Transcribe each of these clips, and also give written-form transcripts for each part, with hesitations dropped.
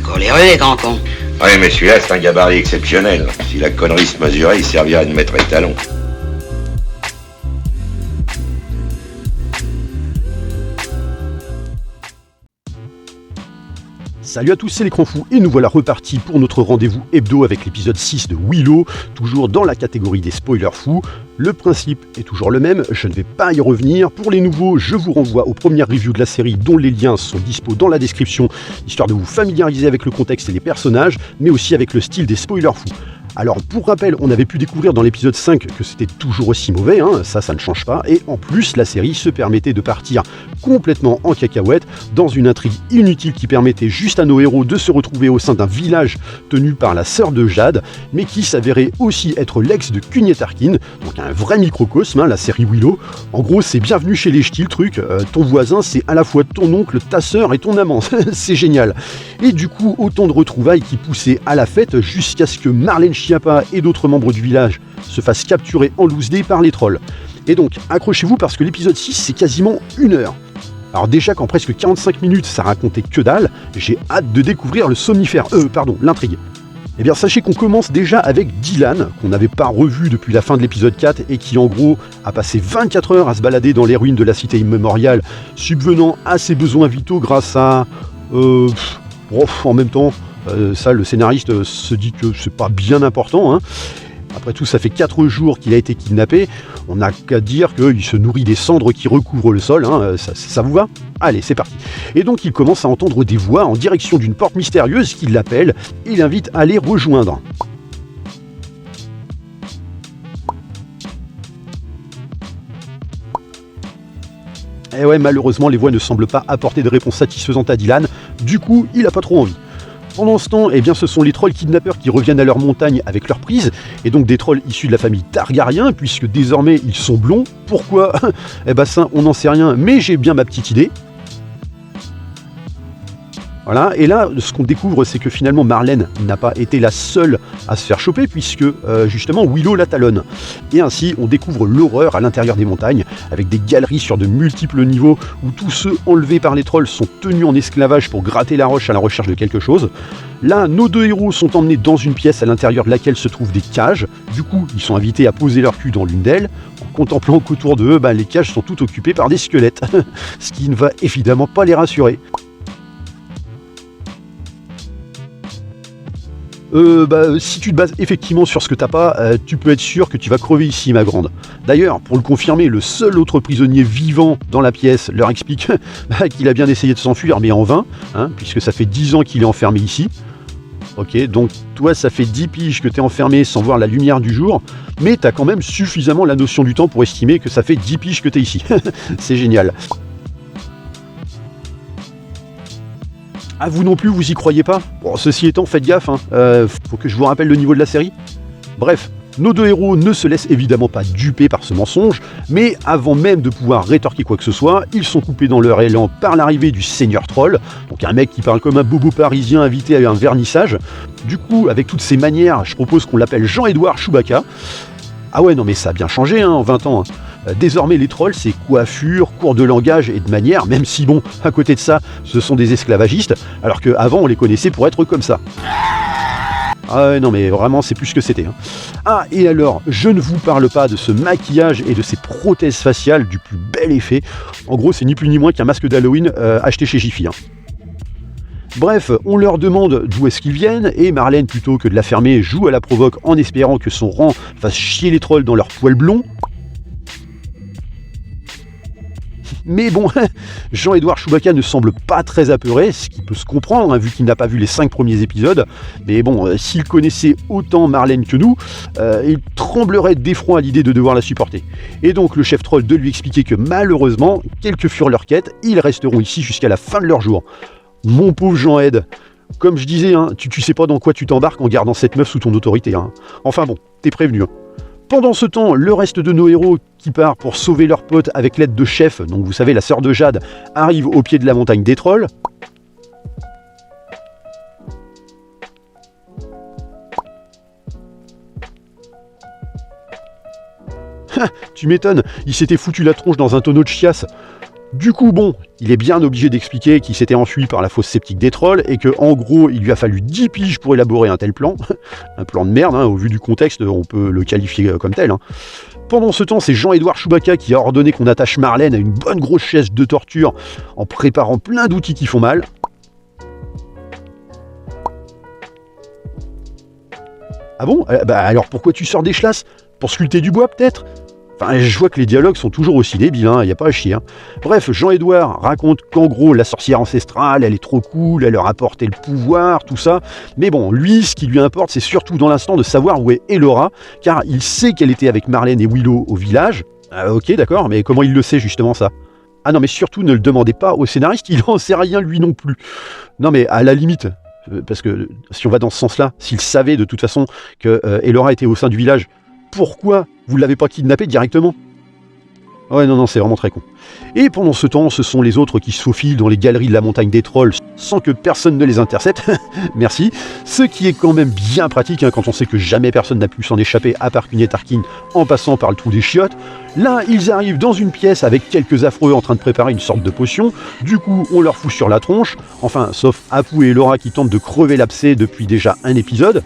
coléreux, les grands cons. Oui, mais celui-là, c'est un gabarit exceptionnel. Si la connerie se mesurait, il servirait de maître étalon. Salut à tous, c'est l'écran fou et nous voilà repartis pour notre rendez-vous hebdo avec l'épisode 6 de Willow, toujours dans la catégorie des spoilers fous. Le principe est toujours le même, je ne vais pas y revenir. Pour les nouveaux, je vous renvoie aux premières reviews de la série dont les liens sont dispo dans la description, histoire de vous familiariser avec le contexte et les personnages, mais aussi avec le style des spoilers fous. Alors pour rappel, on avait pu découvrir dans l'épisode 5 que c'était toujours aussi mauvais, ça ne change pas, et en plus la série se permettait de partir complètement en cacahuète dans une intrigue inutile qui permettait juste à nos héros de se retrouver au sein d'un village tenu par la sœur de Jade, mais qui s'avérait aussi être l'ex de Cugnet Tarkin, donc un vrai microcosme, la série Willow. En gros, c'est bienvenue chez les ch'tis le truc, ton voisin c'est à la fois ton oncle, ta sœur et ton amant, c'est génial. Et du coup, autant de retrouvailles qui poussaient à la fête jusqu'à ce que Marlène Schiappa et d'autres membres du village se fassent capturer en loose day par les trolls. Et donc, accrochez-vous parce que l'épisode 6, c'est quasiment 1 heure. Alors déjà qu'en presque 45 minutes, ça racontait que dalle, j'ai hâte de découvrir l'intrigue. Eh bien, sachez qu'on commence déjà avec Dylan, qu'on n'avait pas revu depuis la fin de l'épisode 4 et qui en gros a passé 24 heures à se balader dans les ruines de la cité immémoriale, subvenant à ses besoins vitaux grâce à... en même temps... ça, le scénariste se dit que c'est pas bien important. Après tout, ça fait 4 jours qu'il a été kidnappé. On n'a qu'à dire qu'il se nourrit des cendres qui recouvrent le sol. Ça vous va ? Allez, c'est parti. Et donc, il commence à entendre des voix en direction d'une porte mystérieuse qui l'appelle et l'invite à les rejoindre. Et ouais, malheureusement, les voix ne semblent pas apporter de réponse satisfaisante à Dylan. Du coup, il n'a pas trop envie. Pendant ce temps, ce sont les trolls kidnappeurs qui reviennent à leur montagne avec leur prise, et donc des trolls issus de la famille Targaryen, puisque désormais ils sont blonds. Pourquoi ? Ça, on n'en sait rien, mais j'ai bien ma petite idée. Voilà, et là, ce qu'on découvre, c'est que finalement Marlène n'a pas été la seule à se faire choper, puisque justement Willow la talonne. Et ainsi, on découvre l'horreur à l'intérieur des montagnes, avec des galeries sur de multiples niveaux, où tous ceux enlevés par les trolls sont tenus en esclavage pour gratter la roche à la recherche de quelque chose. Là, nos deux héros sont emmenés dans une pièce à l'intérieur de laquelle se trouvent des cages. Du coup, ils sont invités à poser leur cul dans l'une d'elles, en contemplant qu'autour d'eux, les cages sont toutes occupées par des squelettes, ce qui ne va évidemment pas les rassurer. Si tu te bases effectivement sur ce que t'as pas, tu peux être sûr que tu vas crever ici, ma grande. D'ailleurs, pour le confirmer, le seul autre prisonnier vivant dans la pièce leur explique qu'il a bien essayé de s'enfuir, mais en vain, puisque ça fait 10 ans qu'il est enfermé ici. Ok, donc toi, ça fait 10 piges que t'es enfermé sans voir la lumière du jour, mais t'as quand même suffisamment la notion du temps pour estimer que ça fait 10 piges que t'es ici. C'est génial. Ah, vous non plus, vous y croyez pas ? Bon, ceci étant, faites gaffe, faut que je vous rappelle le niveau de la série. Bref, nos deux héros ne se laissent évidemment pas duper par ce mensonge, mais avant même de pouvoir rétorquer quoi que ce soit, ils sont coupés dans leur élan par l'arrivée du Seigneur Troll, donc un mec qui parle comme un bobo parisien invité à un vernissage. Du coup, avec toutes ces manières, je propose qu'on l'appelle Jean-Édouard Chewbacca. Ah ouais, non mais ça a bien changé en 20 ans. Désormais, les trolls, c'est coiffure, cours de langage et de manière, même si, bon, à côté de ça, ce sont des esclavagistes, alors qu'avant, on les connaissait pour être comme ça. Ah ouais, non mais vraiment, c'est plus ce que c'était. Ah, et alors, je ne vous parle pas de ce maquillage et de ces prothèses faciales du plus bel effet. En gros, c'est ni plus ni moins qu'un masque d'Halloween acheté chez Jiffy. Bref, on leur demande d'où est-ce qu'ils viennent, et Marlène, plutôt que de la fermer, joue à la provoque en espérant que son rang fasse chier les trolls dans leurs poils blonds. Mais bon, Jean-Édouard Chewbacca ne semble pas très apeuré, ce qui peut se comprendre, vu qu'il n'a pas vu les 5 premiers épisodes. Mais bon, s'il connaissait autant Marlène que nous, il tremblerait d'effroi à l'idée de devoir la supporter. Et donc le chef troll de lui expliquer que malheureusement, quelle que furent leurs quêtes, ils resteront ici jusqu'à la fin de leur jour. Mon pauvre Jean-Ed, comme je disais, tu sais pas dans quoi tu t'embarques en gardant cette meuf sous ton autorité. Enfin bon, t'es prévenu. Pendant ce temps, le reste de nos héros qui part pour sauver leur pote avec l'aide de Chef, donc vous savez la sœur de Jade, arrive au pied de la montagne des trolls. Tu m'étonnes, il s'était foutu la tronche dans un tonneau de chiasse. Du coup, bon, il est bien obligé d'expliquer qu'il s'était enfui par la fosse septique des trolls et que, en gros, il lui a fallu 10 piges pour élaborer un tel plan. Un plan de merde, hein, au vu du contexte, on peut le qualifier comme tel. Hein. Pendant ce temps, c'est Jean-Édouard Chewbacca qui a ordonné qu'on attache Marlène à une bonne grosse chaise de torture en préparant plein d'outils qui font mal. Ah bon? Bah alors pourquoi tu sors des chlasses? Pour sculpter du bois peut-être? Enfin, je vois que les dialogues sont toujours aussi débiles, hein, y a pas à chier. Hein. Bref, Jean-Édouard raconte qu'en gros, la sorcière ancestrale, elle est trop cool, elle leur a apporté le pouvoir, tout ça. Mais bon, lui, ce qui lui importe, c'est surtout dans l'instant de savoir où est Elora, car il sait qu'elle était avec Marlène et Willow au village. Ok, d'accord, mais comment il le sait justement ça? Ah non, mais surtout, ne le demandez pas au scénariste, il en sait rien lui non plus. Non mais à la limite, parce que si on va dans ce sens-là, s'il savait de toute façon que Elora était au sein du village, pourquoi vous ne l'avez pas kidnappé directement? Ouais, non, c'est vraiment très con. Et pendant ce temps, ce sont les autres qui se faufilent dans les galeries de la montagne des trolls sans que personne ne les intercepte. Merci. Ce qui est quand même bien pratique hein, quand on sait que jamais personne n'a pu s'en échapper à part Cunhet Tarkin en passant par le trou des chiottes. Là, ils arrivent dans une pièce avec quelques affreux en train de préparer une sorte de potion. Du coup, on leur fout sur la tronche. Enfin, sauf Apu et Elora qui tentent de crever l'abcès depuis déjà un épisode.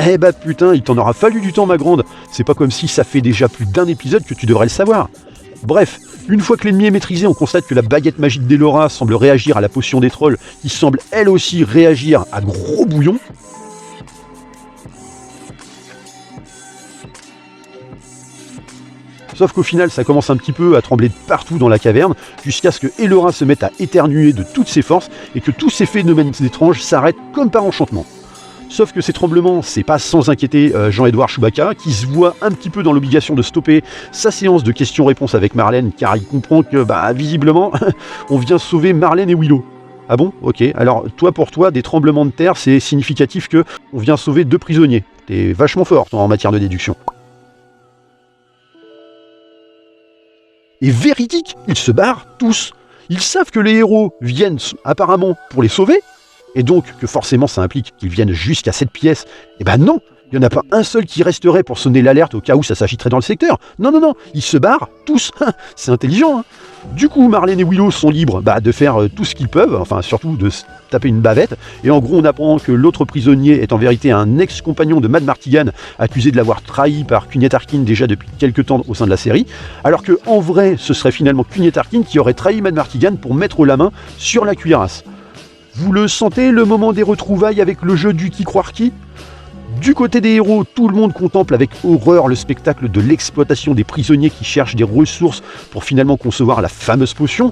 Eh bah putain, il t'en aura fallu du temps ma grande. C'est pas comme si ça fait déjà plus d'un épisode que tu devrais le savoir. Bref, une fois que l'ennemi est maîtrisé, on constate que la baguette magique d'Elora semble réagir à la potion des trolls, qui semble elle aussi réagir à gros bouillon. Sauf qu'au final, ça commence un petit peu à trembler de partout dans la caverne, jusqu'à ce que Elora se mette à éternuer de toutes ses forces, et que tous ces phénomènes étranges s'arrêtent comme par enchantement. Sauf que ces tremblements, c'est pas sans inquiéter Jean-Édouard Chewbacca, qui se voit un petit peu dans l'obligation de stopper sa séance de questions-réponses avec Marlène, car il comprend que, visiblement, on vient sauver Marlène et Willow. Ah bon? Ok. Alors, pour toi, des tremblements de terre, c'est significatif que on vient sauver 2 prisonniers. T'es vachement fort, toi, en matière de déduction. Et véridique, ils se barrent tous. Ils savent que les héros viennent apparemment pour les sauver, et donc que forcément ça implique qu'ils viennent jusqu'à cette pièce. Eh ben non, il n'y en a pas un seul qui resterait pour sonner l'alerte au cas où ça s'agiterait dans le secteur. Non, ils se barrent tous. C'est intelligent. Hein. Du coup, Marlène et Willow sont libres de faire tout ce qu'ils peuvent, enfin surtout de se taper une bavette. Et en gros, on apprend que l'autre prisonnier est en vérité un ex-compagnon de Mad Martigan, accusé de l'avoir trahi par Cunhet Tarkin déjà depuis quelques temps au sein de la série, alors que en vrai, ce serait finalement Cunhet Tarkin qui aurait trahi Mad Martigan pour mettre la main sur la cuirasse. Vous le sentez, le moment des retrouvailles avec le jeu du qui croire qui? Du côté des héros, tout le monde contemple avec horreur le spectacle de l'exploitation des prisonniers qui cherchent des ressources pour finalement concevoir la fameuse potion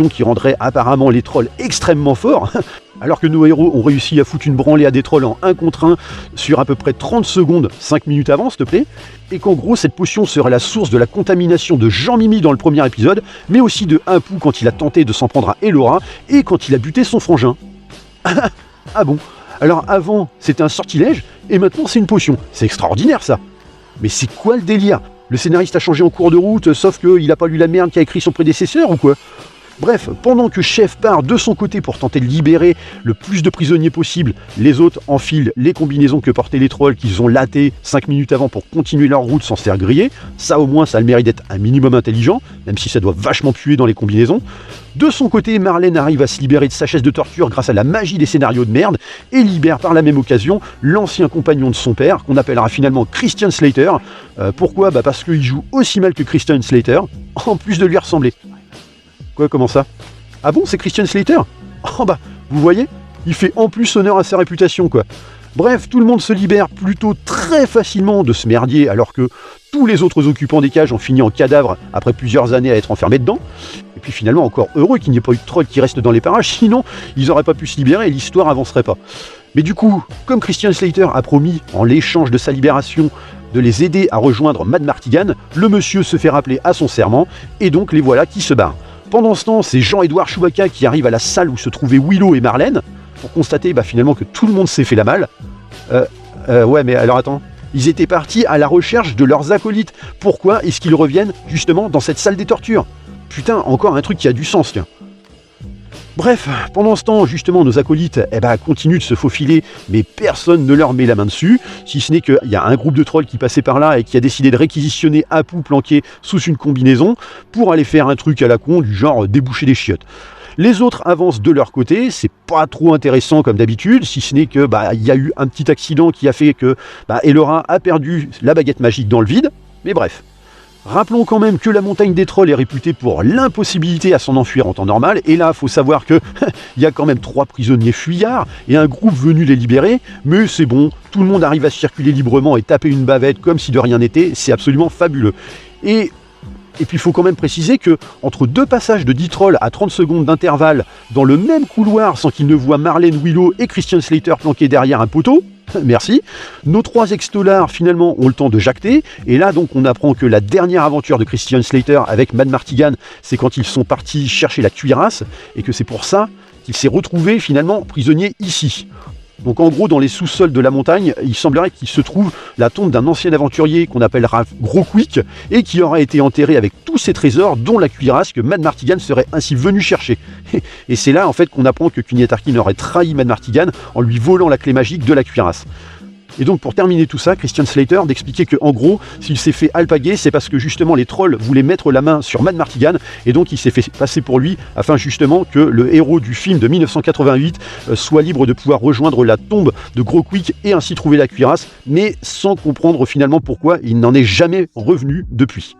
qui rendrait apparemment les trolls extrêmement forts, alors que nos héros ont réussi à foutre une branlée à des trolls en 1 contre 1 sur à peu près 30 secondes, 5 minutes avant s'il te plaît, et qu'en gros cette potion serait la source de la contamination de Jean-Mimi dans le premier épisode, mais aussi de Apu quand il a tenté de s'en prendre à Elora, et quand il a buté son frangin. Ah bon? Alors avant, c'était un sortilège, et maintenant c'est une potion. C'est extraordinaire ça. Mais c'est quoi le délire? Le scénariste a changé en cours de route, sauf qu'il a pas lu la merde qu'a écrit son prédécesseur ou quoi? Bref, pendant que Chef part de son côté pour tenter de libérer le plus de prisonniers possible, les autres enfilent les combinaisons que portaient les trolls qu'ils ont latées 5 minutes avant pour continuer leur route sans se faire griller. Ça au moins, ça a le mérite d'être un minimum intelligent, même si ça doit vachement puer dans les combinaisons. De son côté, Marlène arrive à se libérer de sa chaise de torture grâce à la magie des scénarios de merde et libère par la même occasion l'ancien compagnon de son père, qu'on appellera finalement Christian Slater. Pourquoi? Parce qu'il joue aussi mal que Christian Slater, en plus de lui ressembler. Quoi, comment ça? Ah bon, c'est Christian Slater? Oh vous voyez, il fait en plus honneur à sa réputation, quoi. Bref, tout le monde se libère plutôt très facilement de ce merdier, alors que tous les autres occupants des cages ont fini en cadavre après plusieurs années à être enfermés dedans. Et puis finalement, encore heureux qu'il n'y ait pas eu de trolls qui restent dans les parages, sinon ils n'auraient pas pu se libérer et l'histoire avancerait pas. Mais du coup, comme Christian Slater a promis, en l'échange de sa libération, de les aider à rejoindre Mad Martigan, le monsieur se fait rappeler à son serment, et donc les voilà qui se barrent. Pendant ce temps, c'est Jean-Édouard Chewbacca qui arrive à la salle où se trouvaient Willow et Marlène, pour constater finalement que tout le monde s'est fait la malle. Ouais, mais alors attends, ils étaient partis à la recherche de leurs acolytes. Pourquoi est-ce qu'ils reviennent justement dans cette salle des tortures? Putain, encore un truc qui a du sens, tiens. Bref, pendant ce temps, justement, nos acolytes continuent de se faufiler, mais personne ne leur met la main dessus, si ce n'est qu'il y a un groupe de trolls qui passait par là et qui a décidé de réquisitionner Apu planqué sous une combinaison pour aller faire un truc à la con du genre déboucher des chiottes. Les autres avancent de leur côté, c'est pas trop intéressant comme d'habitude, si ce n'est que il y a eu un petit accident qui a fait que Elora a perdu la baguette magique dans le vide, mais bref. Rappelons quand même que la montagne des trolls est réputée pour l'impossibilité à s'en enfuir en temps normal, et là, faut savoir que il y a quand même 3 prisonniers fuyards et un groupe venu les libérer, mais c'est bon, tout le monde arrive à circuler librement et taper une bavette comme si de rien n'était, c'est absolument fabuleux. Et puis il faut quand même préciser que entre 2 passages de 10 trolls à 30 secondes d'intervalle dans le même couloir sans qu'ils ne voient Marlène Willow et Christian Slater planqués derrière un poteau, merci, nos 3 ex-tollards finalement ont le temps de jacter, et là donc on apprend que la dernière aventure de Christian Slater avec Mad Martigan, c'est quand ils sont partis chercher la cuirasse, et que c'est pour ça qu'il s'est retrouvé finalement prisonnier ici. Donc en gros, dans les sous-sols de la montagne, il semblerait qu'il se trouve la tombe d'un ancien aventurier qu'on appellera Gros Quick, et qui aurait été enterré avec tous ses trésors, dont la cuirasse que Mad Martigan serait ainsi venu chercher. Et c'est là en fait qu'on apprend que Cunha Tarkin aurait trahi Mad Martigan en lui volant la clé magique de la cuirasse. Et donc pour terminer tout ça, Christian Slater d'expliquer que en gros, s'il s'est fait alpaguer, c'est parce que justement les trolls voulaient mettre la main sur Mad Martigan, et donc il s'est fait passer pour lui, afin justement que le héros du film de 1988 soit libre de pouvoir rejoindre la tombe de Gros Quick et ainsi trouver la cuirasse, mais sans comprendre finalement pourquoi il n'en est jamais revenu depuis.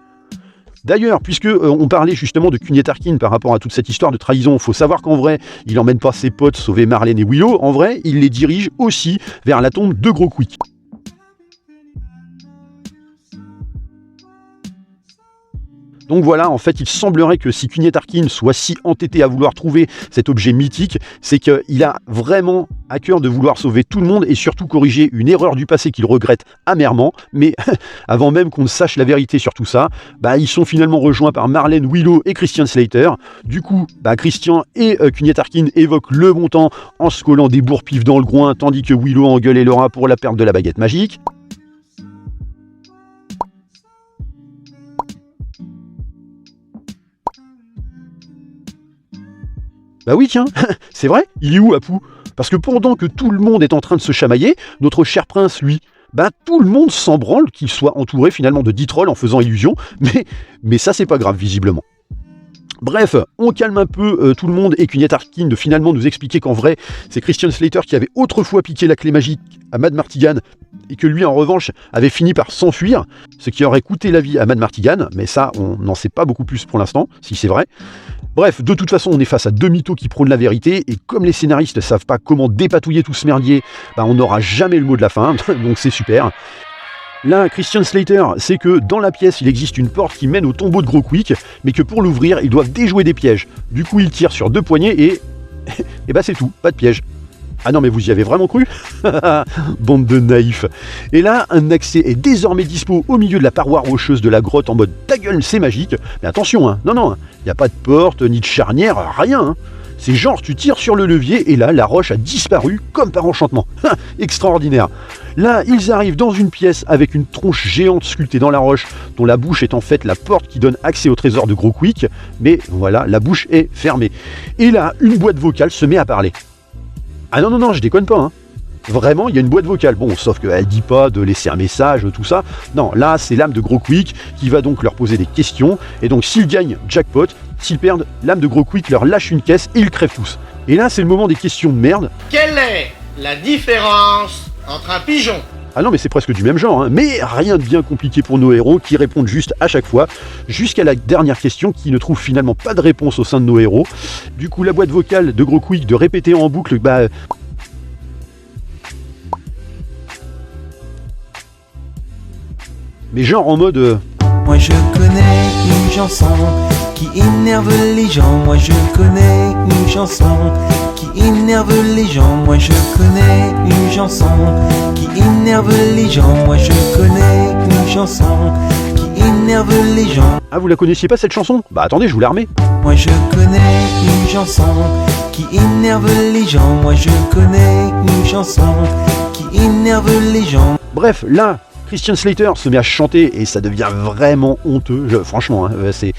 D'ailleurs, puisque on parlait justement de Cunha Tarkin par rapport à toute cette histoire de trahison, faut savoir qu'en vrai, il emmène pas ses potes sauver Marlène et Willow, en vrai, il les dirige aussi vers la tombe de Gros Quick. Donc voilà, en fait, il semblerait que si Cunha Tarkin soit si entêté à vouloir trouver cet objet mythique, c'est qu'il a vraiment à cœur de vouloir sauver tout le monde et surtout corriger une erreur du passé qu'il regrette amèrement. Mais avant même qu'on ne sache la vérité sur tout ça, ils sont finalement rejoints par Marlène Willow et Christian Slater. Du coup, Christian et Cunha Tarkin évoquent le bon temps en se collant des bourre-pifs dans le groin, tandis que Willow engueule Elora pour la perte de la baguette magique. Bah oui tiens, c'est vrai, il est où Apu? Parce que pendant que tout le monde est en train de se chamailler, notre cher prince, lui, tout le monde s'en branle qu'il soit entouré finalement de 10 trolls en faisant illusion, mais ça c'est pas grave visiblement. Bref, on calme un peu tout le monde et Cunha Tarkin de finalement nous expliquer qu'en vrai, c'est Christian Slater qui avait autrefois piqué la clé magique à Mad Martigan et que lui en revanche avait fini par s'enfuir, ce qui aurait coûté la vie à Mad Martigan, mais ça on n'en sait pas beaucoup plus pour l'instant, si c'est vrai. Bref, de toute façon on est face à 2 mythos qui prônent la vérité, et comme les scénaristes ne savent pas comment dépatouiller tout ce merdier, on n'aura jamais le mot de la fin, donc c'est super. Là, Christian Slater sait que dans la pièce, il existe une porte qui mène au tombeau de Gros Quick, mais que pour l'ouvrir, ils doivent déjouer des pièges. Du coup, il tire sur 2 poignées et c'est tout, pas de piège. Ah non, mais vous y avez vraiment cru? Bande de naïfs. Et là, un accès est désormais dispo au milieu de la paroi rocheuse de la grotte en mode ta gueule, c'est magique. Mais attention, non, il n'y a pas de porte, ni de charnière, rien. C'est genre, tu tires sur le levier et là, la roche a disparu comme par enchantement. Extraordinaire. Là, ils arrivent dans une pièce avec une tronche géante sculptée dans la roche, dont la bouche est en fait la porte qui donne accès au trésor de Gros Quick. Mais voilà, la bouche est fermée. Et là, une boîte vocale se met à parler. Ah non, je déconne pas, hein. Vraiment, il y a une boîte vocale. Bon, sauf qu'elle dit pas de laisser un message, tout ça. Non, là, c'est l'âme de Gros Quick qui va donc leur poser des questions. Et donc, s'ils gagnent, jackpot. S'ils perdent, l'âme de Gros Quick leur lâche une caisse et ils crèvent tous. Et là, c'est le moment des questions de merde. Quelle est la différence entre un pigeon? Ah non, mais c'est presque du même genre, hein. Mais rien de bien compliqué pour nos héros qui répondent juste à chaque fois, jusqu'à la dernière question qui ne trouve finalement pas de réponse au sein de nos héros. Du coup, la boîte vocale de Gros Quick de répéter en boucle, mais genre en mode... Moi je connais une chanson qui énerve les gens. Moi je connais une chanson qui énerve les gens. Moi je connais une chanson qui énerve les gens. Moi je connais une chanson qui énerve les gens. Ah, vous la connaissiez pas cette chanson? Bah attendez, je vous la remets. Moi je connais une chanson qui énerve les gens. Moi je connais une chanson qui énerve les gens. Bref, là, Christian Slater se met à chanter et ça devient vraiment honteux. Franchement, c'est...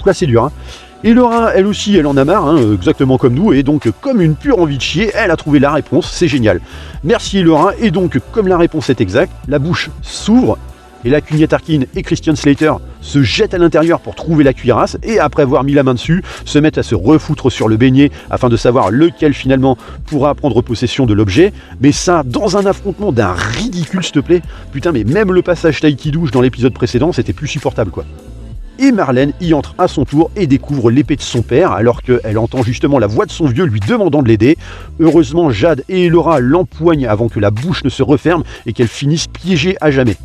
là c'est dur. Hein. Elora, elle aussi, elle en a marre, exactement comme nous, et donc comme une pure envie de chier, elle a trouvé la réponse, c'est génial. Merci Elora, et donc comme la réponse est exacte, la bouche s'ouvre, et là Cunha Tarkin et Christian Slater se jettent à l'intérieur pour trouver la cuirasse, et après avoir mis la main dessus, se mettent à se refoutre sur le beignet, afin de savoir lequel finalement pourra prendre possession de l'objet, mais ça, dans un affrontement d'un ridicule, s'il te plaît. Putain, mais même le passage Taiki douche dans l'épisode précédent, c'était plus supportable, quoi. Et Marlène y entre à son tour et découvre l'épée de son père, alors qu'elle entend justement la voix de son vieux lui demandant de l'aider. Heureusement, Jade et Elora l'empoignent avant que la bouche ne se referme et qu'elle finisse piégée à jamais.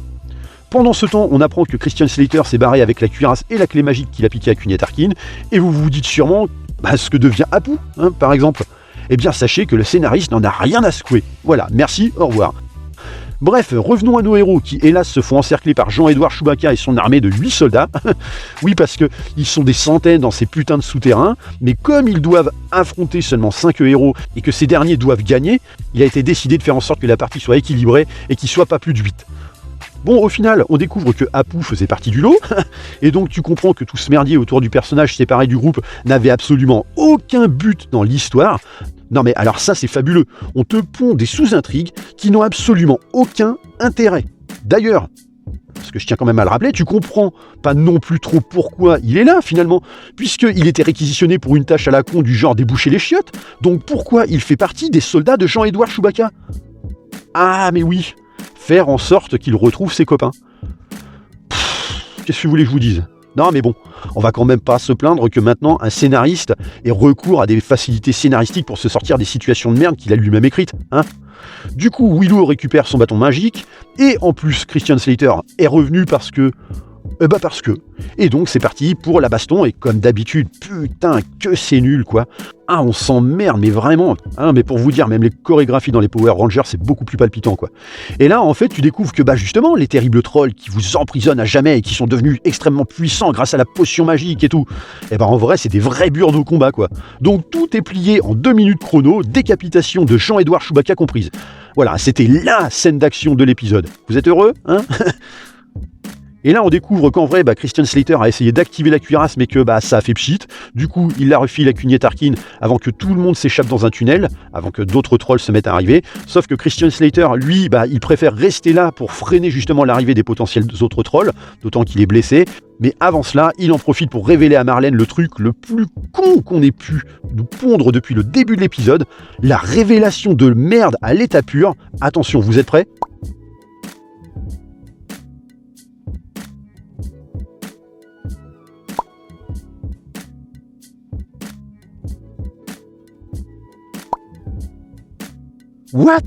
Pendant ce temps, on apprend que Christian Slater s'est barré avec la cuirasse et la clé magique qu'il a piquée à Cunha Tarkin, et vous vous dites sûrement ce que devient Apu, par exemple. Eh bien, sachez que le scénariste n'en a rien à secouer. Voilà, merci, au revoir. Bref, revenons à nos héros qui, hélas, se font encercler par Jean-Édouard Chewbacca et son armée de 8 soldats. Oui, parce qu'ils sont des centaines dans ces putains de souterrains, mais comme ils doivent affronter seulement 5 héros et que ces derniers doivent gagner, il a été décidé de faire en sorte que la partie soit équilibrée et qu'il ne soit pas plus de 8. Bon, au final, on découvre que Apu faisait partie du lot, et donc tu comprends que tout ce merdier autour du personnage séparé du groupe n'avait absolument aucun but dans l'histoire. Non mais alors ça c'est fabuleux, on te pond des sous-intrigues qui n'ont absolument aucun intérêt. D'ailleurs, parce que je tiens quand même à le rappeler, tu comprends pas non plus trop pourquoi il est là finalement, puisqu'il était réquisitionné pour une tâche à la con du genre déboucher les chiottes, donc pourquoi il fait partie des soldats de Jean-Édouard Chewbacca? Ah mais oui, faire en sorte qu'il retrouve ses copains. Qu'est-ce que vous voulez que je vous dise? Non mais bon, on va quand même pas se plaindre que maintenant un scénariste ait recours à des facilités scénaristiques pour se sortir des situations de merde qu'il a lui-même écrites, Du coup, Willow récupère son bâton magique, et en plus Christian Slater est revenu parce que... Et donc c'est parti pour la baston, et comme d'habitude, putain que c'est nul quoi. On s'emmerde, mais vraiment. Mais pour vous dire, même les chorégraphies dans les Power Rangers, c'est beaucoup plus palpitant quoi. Et là en fait tu découvres que justement les terribles trolls qui vous emprisonnent à jamais et qui sont devenus extrêmement puissants grâce à la potion magique et tout, en vrai c'est des vrais burnes au combat quoi. Donc tout est plié en 2 minutes chrono, décapitation de Jean-Édouard Chewbacca comprise. Voilà, c'était LA scène d'action de l'épisode. Vous êtes heureux, Et là, on découvre qu'en vrai, Christian Slater a essayé d'activer la cuirasse, mais que ça a fait pchit. Du coup, il la refile à Cunha Tarkin avant que tout le monde s'échappe dans un tunnel, avant que d'autres trolls se mettent à arriver. Sauf que Christian Slater, lui, il préfère rester là pour freiner justement l'arrivée des potentiels autres trolls, d'autant qu'il est blessé. Mais avant cela, il en profite pour révéler à Marlène le truc le plus con qu'on ait pu nous pondre depuis le début de l'épisode, la révélation de merde à l'état pur. Attention, vous êtes prêts ? What ?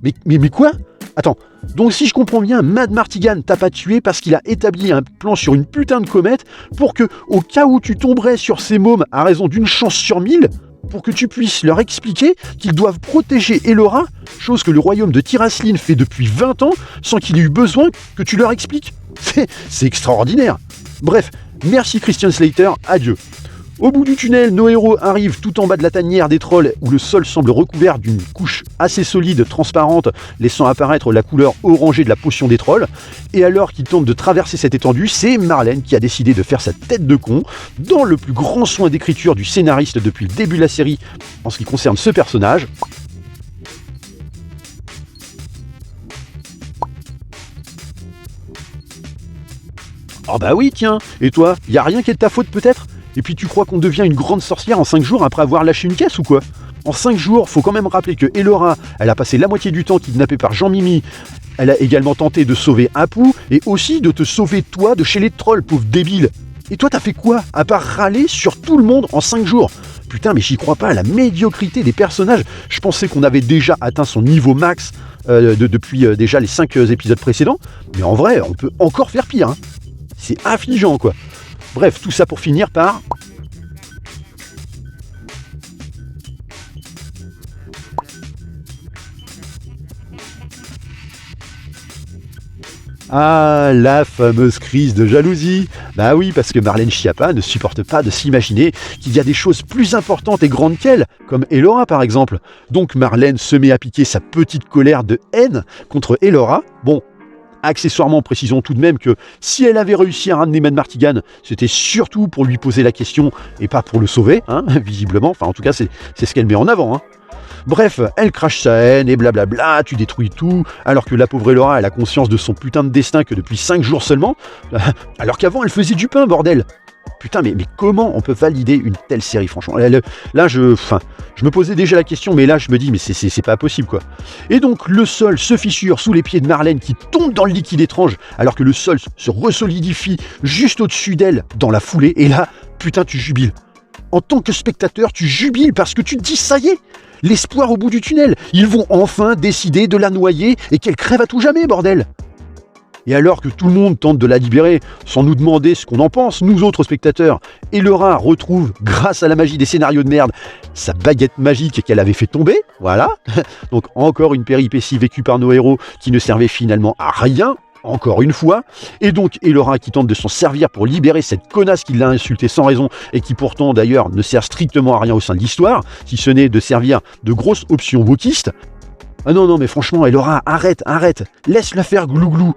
Mais quoi ? Attends, donc si je comprends bien, Mad Martigan t'a pas tué parce qu'il a établi un plan sur une putain de comète pour que, au cas où tu tomberais sur ces mômes à raison d'une chance sur 1000, pour que tu puisses leur expliquer qu'ils doivent protéger Elora, chose que le royaume de Tyrasline fait depuis 20 ans sans qu'il ait eu besoin que tu leur expliques. C'est extraordinaire. Bref, merci Christian Slater, adieu. Au bout du tunnel, nos héros arrivent tout en bas de la tanière des trolls où le sol semble recouvert d'une couche assez solide, transparente, laissant apparaître la couleur orangée de la potion des trolls. Et alors qu'ils tentent de traverser cette étendue, c'est Marlène qui a décidé de faire sa tête de con, dans le plus grand soin d'écriture du scénariste depuis le début de la série en ce qui concerne ce personnage. Oh bah oui tiens, et toi, y a rien qui est de ta faute peut-être ? Et puis tu crois qu'on devient une grande sorcière en 5 jours après avoir lâché une caisse ou quoi ? En 5 jours, faut quand même rappeler que Elora, elle a passé la moitié du temps kidnappée par Jean-Mimi. Elle a également tenté de sauver Apu et aussi de te sauver toi de chez les trolls, pauvre débile. Et toi t'as fait quoi ? À part râler sur tout le monde en 5 jours. Putain mais j'y crois pas à la médiocrité des personnages. Je pensais qu'on avait déjà atteint son niveau max depuis déjà les 5 épisodes précédents. Mais en vrai, on peut encore faire pire. C'est affligeant quoi. Bref, tout ça pour finir par... Ah, la fameuse crise de jalousie. Bah oui, parce que Marlène Schiappa ne supporte pas de s'imaginer qu'il y a des choses plus importantes et grandes qu'elle, comme Elora par exemple. Donc Marlène se met à piquer sa petite colère de haine contre Elora. Bon, Accessoirement, précisons tout de même que si elle avait réussi à ramener Mad Martigan, c'était surtout pour lui poser la question et pas pour le sauver, hein, visiblement. Enfin, en tout cas, c'est ce qu'elle met en avant. Hein. Bref, elle crache sa haine et blablabla, tu détruis tout, alors que la pauvre Elora, elle a conscience de son putain de destin que depuis 5 jours seulement, alors qu'avant, elle faisait du pain, bordel. Putain, mais comment on peut valider une telle série, franchement? Là, je me posais déjà la question, mais là, je me dis, mais c'est pas possible, quoi. Et donc, le sol se fissure sous les pieds de Marlène, qui tombe dans le liquide étrange, alors que le sol se resolidifie juste au-dessus d'elle, dans la foulée, et là, putain, tu jubiles. En tant que spectateur, tu jubiles parce que tu te dis, ça y est, l'espoir au bout du tunnel. Ils vont enfin décider de la noyer et qu'elle crève à tout jamais, bordel. Et alors que tout le monde tente de la libérer, sans nous demander ce qu'on en pense, nous autres spectateurs, Elora retrouve, grâce à la magie des scénarios de merde, sa baguette magique qu'elle avait fait tomber, voilà. Donc encore une péripétie vécue par nos héros qui ne servait finalement à rien, encore une fois. Et donc Elora qui tente de s'en servir pour libérer cette connasse qui l'a insultée sans raison et qui pourtant d'ailleurs ne sert strictement à rien au sein de l'histoire, si ce n'est de servir de grosse option wokiste. Ah non, mais franchement, Elora, arrête, laisse-la faire glou-glou.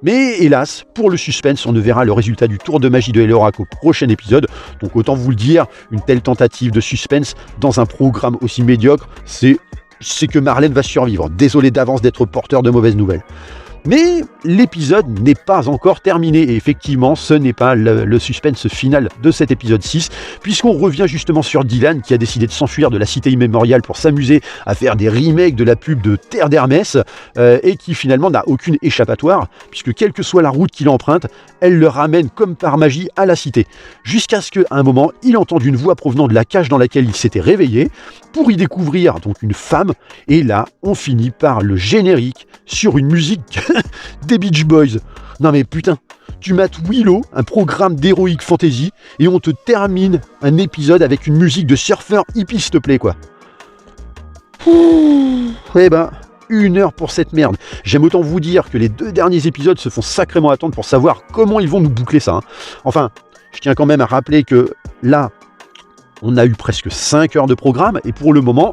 Mais hélas, pour le suspense, on ne verra le résultat du tour de magie de Elora qu'au prochain épisode. Donc autant vous le dire, une telle tentative de suspense dans un programme aussi médiocre, c'est que Marlène va survivre. Désolé d'avance d'être porteur de mauvaises nouvelles. Mais l'épisode n'est pas encore terminé et effectivement ce n'est pas le suspense final de cet épisode 6 puisqu'on revient justement sur Dylan qui a décidé de s'enfuir de la cité immémoriale pour s'amuser à faire des remakes de la pub de Terre d'Hermès et qui finalement n'a aucune échappatoire puisque quelle que soit la route qu'il emprunte, elle le ramène comme par magie à la cité. Jusqu'à ce qu'à un moment, il entende une voix provenant de la cage dans laquelle il s'était réveillé pour y découvrir donc une femme et là on finit par le générique sur une musique des Beach Boys. Non mais putain, tu mates Willow, un programme d'heroic fantasy, et on te termine un épisode avec une musique de surfeur hippie, s'il te plaît, quoi. Eh ben, 1 heure pour cette merde. J'aime autant vous dire que les 2 derniers épisodes se font sacrément attendre pour savoir comment ils vont nous boucler ça. Hein. Enfin, je tiens quand même à rappeler que là, on a eu presque 5 heures de programme et pour le moment,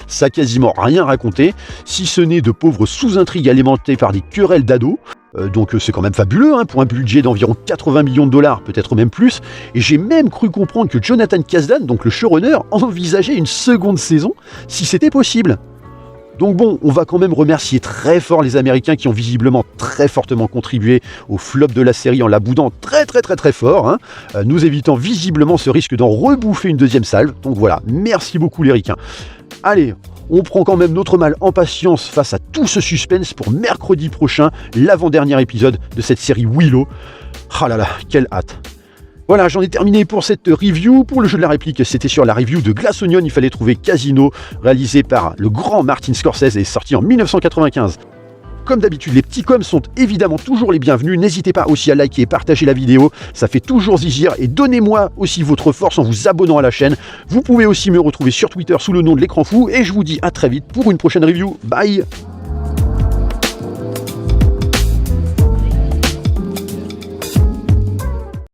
ça n'a quasiment rien raconté, si ce n'est de pauvres sous-intrigues alimentées par des querelles d'ados. Donc c'est quand même fabuleux hein, pour un budget d'environ 80 millions de dollars, peut-être même plus. Et j'ai même cru comprendre que Jonathan Kasdan, donc le showrunner, envisageait une seconde saison si c'était possible. Donc bon, on va quand même remercier très fort les Américains qui ont visiblement très fortement contribué au flop de la série en la boudant très fort, hein, nous évitant visiblement ce risque d'en rebouffer une deuxième salve. Donc voilà, merci beaucoup les ricains. Allez, on prend quand même notre mal en patience face à tout ce suspense pour mercredi prochain, l'avant-dernier épisode de cette série Willow. Ah là là, quelle hâte. Voilà, j'en ai terminé pour cette review. Pour le jeu de la réplique, c'était sur la review de Glass Onion, il fallait trouver Casino, réalisé par le grand Martin Scorsese et sorti en 1995. Comme d'habitude, les petits coms sont évidemment toujours les bienvenus. N'hésitez pas aussi à liker et partager la vidéo, ça fait toujours zizir. Et donnez-moi aussi votre force en vous abonnant à la chaîne. Vous pouvez aussi me retrouver sur Twitter sous le nom de l'écran fou. Et je vous dis à très vite pour une prochaine review. Bye!